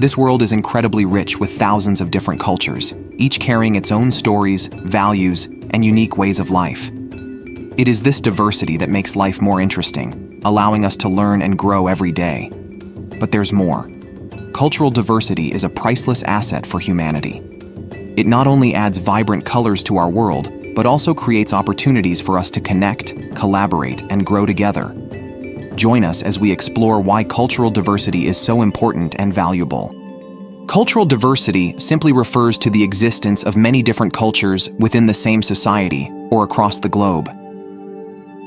This world is incredibly rich with thousands of different cultures, each carrying its own stories, values, and unique ways of life. It is this diversity that makes life more interesting, allowing us to learn and grow every day. But there's more. Cultural diversity is a priceless asset for humanity. It not only adds vibrant colors to our world, but also creates opportunities for us to connect, collaborate, and grow together. Join us as we explore why cultural diversity is so important and valuable. Cultural diversity simply refers to the existence of many different cultures within the same society or across the globe.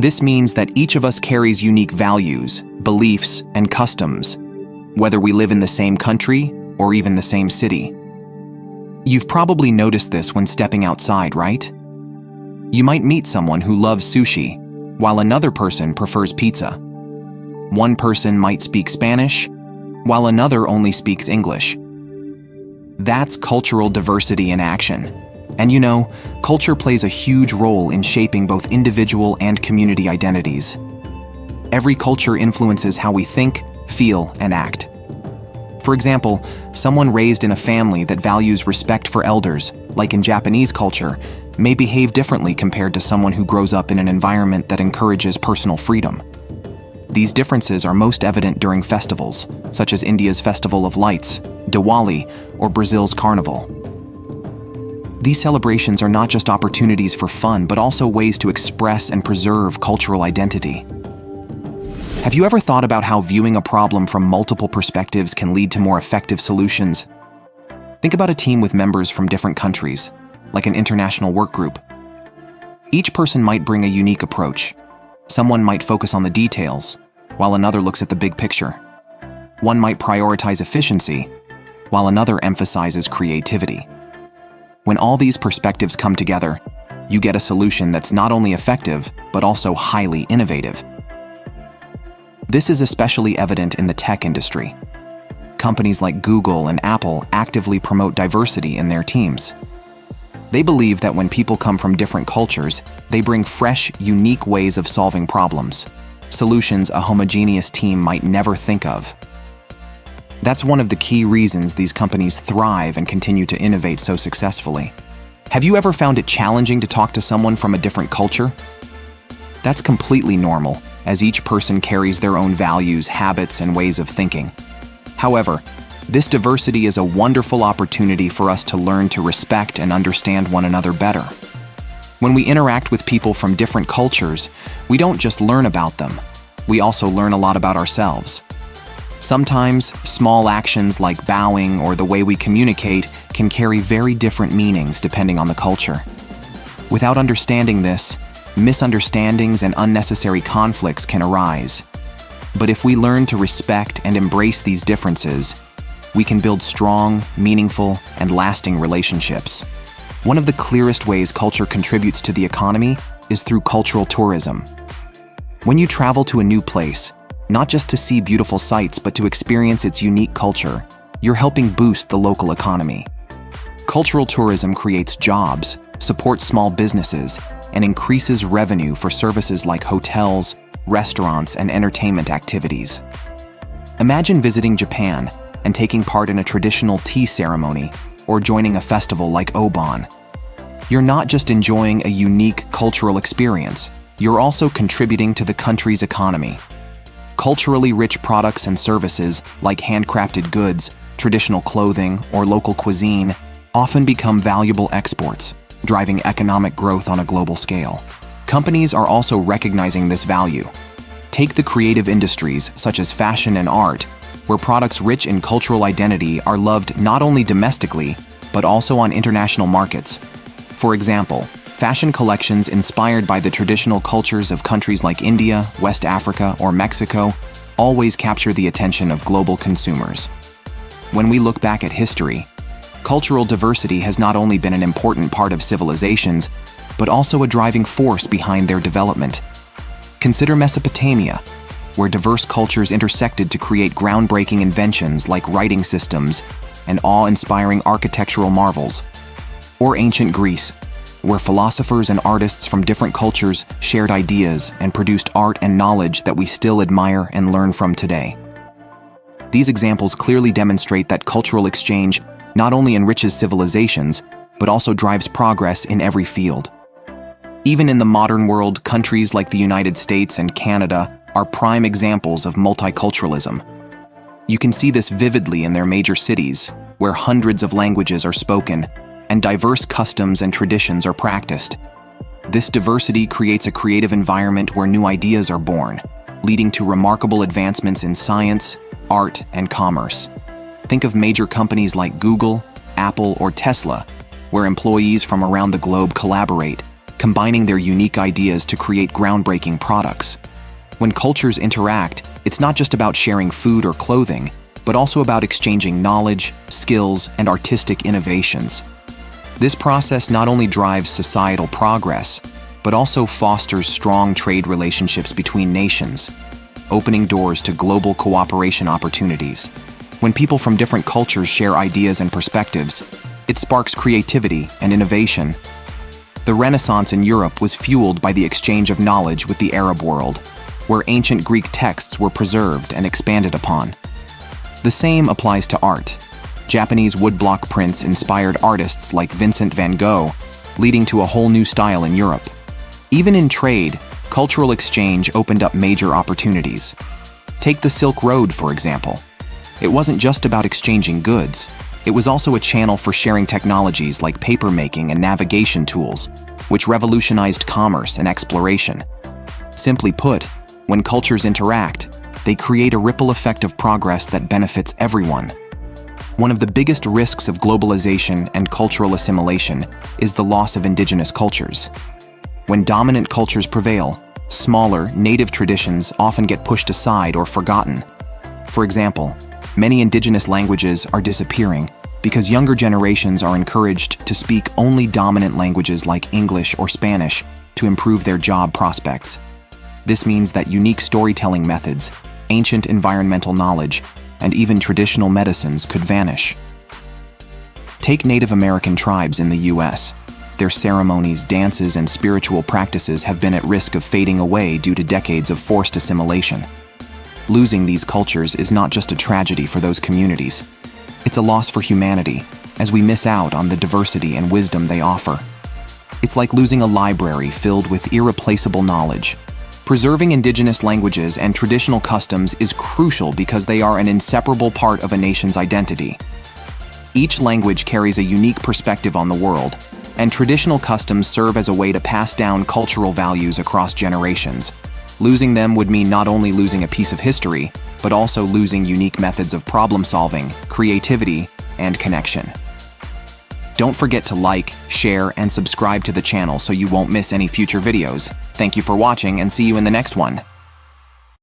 This means that each of us carries unique values, beliefs, and customs, whether we live in the same country or even the same city. You've probably noticed this when stepping outside, right? You might meet someone who loves sushi, while another person prefers pizza. One person might speak Spanish, while another only speaks English. That's cultural diversity in action. And you know, culture plays a huge role in shaping both individual and community identities. Every culture influences how we think, feel, and act. For example, someone raised in a family that values respect for elders, like in Japanese culture, may behave differently compared to someone who grows up in an environment that encourages personal freedom. These differences are most evident during festivals, such as India's Festival of Lights, Diwali, or Brazil's Carnival. These celebrations are not just opportunities for fun, but also ways to express and preserve cultural identity. Have you ever thought about how viewing a problem from multiple perspectives can lead to more effective solutions? Think about a team with members from different countries, like an international work group. Each person might bring a unique approach. Someone might focus on the details, while another looks at the big picture. One might prioritize efficiency, while another emphasizes creativity. When all these perspectives come together, you get a solution that's not only effective, but also highly innovative. This is especially evident in the tech industry. Companies like Google and Apple actively promote diversity in their teams. They believe that when people come from different cultures, they bring fresh, unique ways of solving problems, solutions a homogeneous team might never think of. That's one of the key reasons these companies thrive and continue to innovate so successfully. Have you ever found it challenging to talk to someone from a different culture? That's completely normal, as each person carries their own values, habits, and ways of thinking. However, this diversity is a wonderful opportunity for us to learn to respect and understand one another better. When we interact with people from different cultures, we don't just learn about them, we also learn a lot about ourselves. Sometimes, small actions like bowing or the way we communicate can carry very different meanings depending on the culture. Without understanding this, misunderstandings and unnecessary conflicts can arise. But if we learn to respect and embrace these differences, we can build strong, meaningful, and lasting relationships. One of the clearest ways culture contributes to the economy is through cultural tourism. When you travel to a new place, not just to see beautiful sights but to experience its unique culture, you're helping boost the local economy. Cultural tourism creates jobs, supports small businesses, and increases revenue for services like hotels, restaurants, and entertainment activities. Imagine visiting Japan and taking part in a traditional tea ceremony or joining a festival like Obon. You're not just enjoying a unique cultural experience, you're also contributing to the country's economy. Culturally rich products and services like handcrafted goods, traditional clothing, or local cuisine often become valuable exports, driving economic growth on a global scale. Companies are also recognizing this value. Take the creative industries such as fashion and art, where products rich in cultural identity are loved not only domestically, but also on international markets. For example, fashion collections inspired by the traditional cultures of countries like India, West Africa, or Mexico always capture the attention of global consumers. When we look back at history, cultural diversity has not only been an important part of civilizations, but also a driving force behind their development. Consider Mesopotamia, where diverse cultures intersected to create groundbreaking inventions like writing systems and awe-inspiring architectural marvels. Or ancient Greece, where philosophers and artists from different cultures shared ideas and produced art and knowledge that we still admire and learn from today. These examples clearly demonstrate that cultural exchange not only enriches civilizations, but also drives progress in every field. Even in the modern world, countries like the United States and Canada are prime examples of multiculturalism. You can see this vividly in their major cities, where hundreds of languages are spoken and diverse customs and traditions are practiced. This diversity creates a creative environment where new ideas are born, leading to remarkable advancements in science, art, and commerce. Think of major companies like Google, Apple, or Tesla, where employees from around the globe collaborate, combining their unique ideas to create groundbreaking products. When cultures interact, it's not just about sharing food or clothing, but also about exchanging knowledge, skills, and artistic innovations. This process not only drives societal progress, but also fosters strong trade relationships between nations, opening doors to global cooperation opportunities. When people from different cultures share ideas and perspectives, it sparks creativity and innovation. The Renaissance in Europe was fueled by the exchange of knowledge with the Arab world, where ancient Greek texts were preserved and expanded upon. The same applies to art. Japanese woodblock prints inspired artists like Vincent van Gogh, leading to a whole new style in Europe. Even in trade, cultural exchange opened up major opportunities. Take the Silk Road, for example. It wasn't just about exchanging goods. It was also a channel for sharing technologies like papermaking and navigation tools, which revolutionized commerce and exploration. Simply put, when cultures interact, they create a ripple effect of progress that benefits everyone. One of the biggest risks of globalization and cultural assimilation is the loss of indigenous cultures. When dominant cultures prevail, smaller, native traditions often get pushed aside or forgotten. For example, many indigenous languages are disappearing because younger generations are encouraged to speak only dominant languages like English or Spanish to improve their job prospects. This means that unique storytelling methods, ancient environmental knowledge, and even traditional medicines could vanish. Take Native American tribes in the US. Their ceremonies, dances, and spiritual practices have been at risk of fading away due to decades of forced assimilation. Losing these cultures is not just a tragedy for those communities. It's a loss for humanity, as we miss out on the diversity and wisdom they offer. It's like losing a library filled with irreplaceable knowledge. Preserving indigenous languages and traditional customs is crucial because they are an inseparable part of a nation's identity. Each language carries a unique perspective on the world, and traditional customs serve as a way to pass down cultural values across generations. Losing them would mean not only losing a piece of history, but also losing unique methods of problem-solving, creativity, and connection. Don't forget to like, share, and subscribe to the channel so you won't miss any future videos. Thank you for watching and see you in the next one.